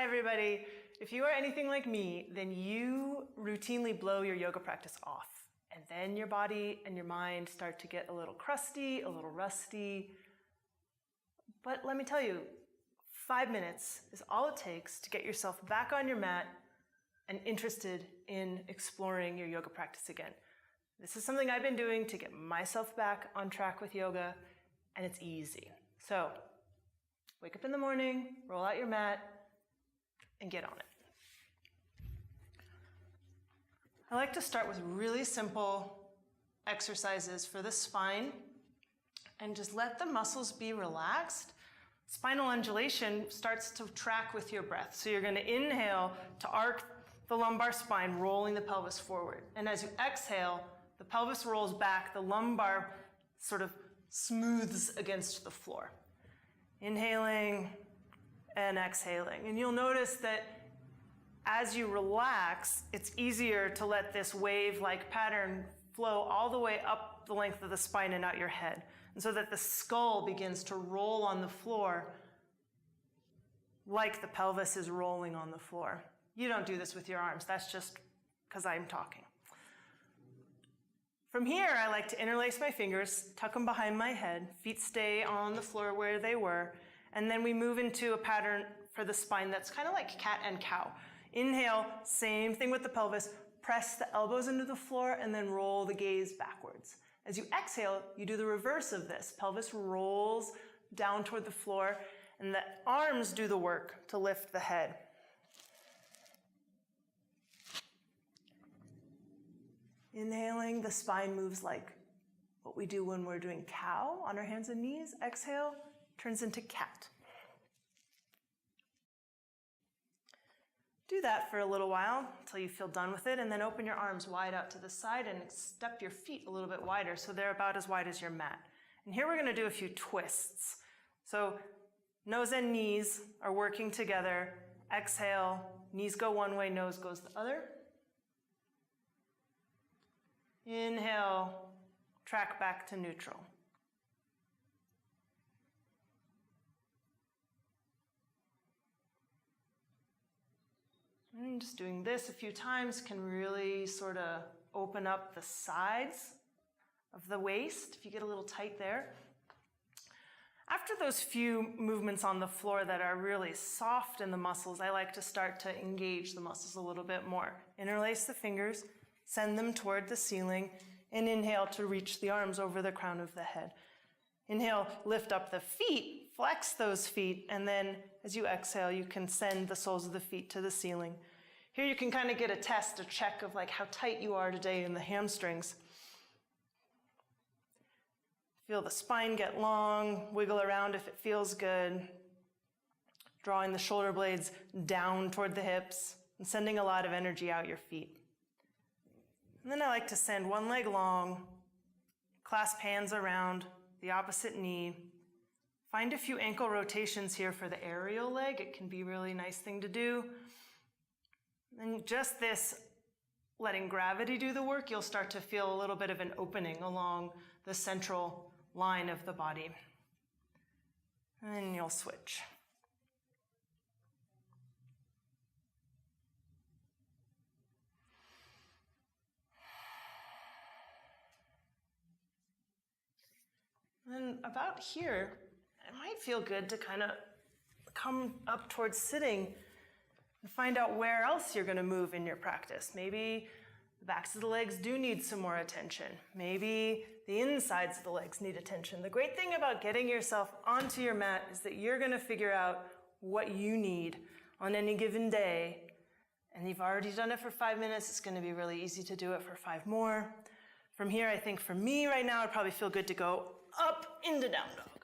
Hi everybody. If you are anything like me, then you routinely blow your yoga practice off. And then your body and your mind start to get a little crusty, a little rusty. But let me tell you, 5 minutes is all it takes to get yourself back on your mat and interested in exploring your yoga practice again. This is something I've been doing to get myself back on track with yoga, and it's easy. So, wake up in the morning, roll out your mat, and get on it. I like to start with really simple exercises for the spine and just let the muscles be relaxed. Spinal undulation starts to track with your breath. So you're going to inhale to arc the lumbar spine, rolling the pelvis forward. And as you exhale, the pelvis rolls back, the lumbar sort of smooths against the floor. Inhaling and exhaling. And you'll notice that as you relax, it's easier to let this wave-like pattern flow all the way up the length of the spine and out your head. And so that the skull begins to roll on the floor like the pelvis is rolling on the floor. You don't do this with your arms. That's just because I'm talking. From here, I like to interlace my fingers, tuck them behind my head, feet stay on the floor where they were, and then we move into a pattern for the spine that's kind of like cat and cow. Inhale, same thing with the pelvis, press the elbows into the floor and then roll the gaze backwards. As you exhale, you do the reverse of this. Pelvis rolls down toward the floor and the arms do the work to lift the head. Inhaling, the spine moves like what we do when we're doing cow on our hands and knees. Exhale, turns into cat. Do that for a little while until you feel done with it, and then open your arms wide out to the side and step your feet a little bit wider so they're about as wide as your mat. And here we're going to do a few twists. So nose and knees are working together. Exhale, knees go one way, nose goes the other. Inhale, track back to neutral. And just doing this a few times can really sort of open up the sides of the waist if you get a little tight there. After those few movements on the floor that are really soft in the muscles, I like to start to engage the muscles a little bit more. Interlace the fingers, send them toward the ceiling, and inhale to reach the arms over the crown of the head. Inhale, lift up the feet, flex those feet, and then as you exhale, you can send the soles of the feet to the ceiling. Here you can kind of get a test, a check of like how tight you are today in the hamstrings. Feel the spine get long, wiggle around if it feels good. Drawing the shoulder blades down toward the hips and sending a lot of energy out your feet. And then I like to send one leg long, clasp hands around the opposite knee. Find a few ankle rotations here for the aerial leg. It can be a really nice thing to do. And just this, letting gravity do the work, you'll start to feel a little bit of an opening along the central line of the body. And then you'll switch. And about here, it might feel good to kind of come up towards sitting and find out where else you're going to move in your practice. Maybe the backs of the legs do need some more attention. Maybe the insides of the legs need attention. The great thing about getting yourself onto your mat is that you're going to figure out what you need on any given day. And you've already done it for 5 minutes. It's going to be really easy to do it for 5 more. From here, I think for me right now, it'd probably feel good to go up into down dog.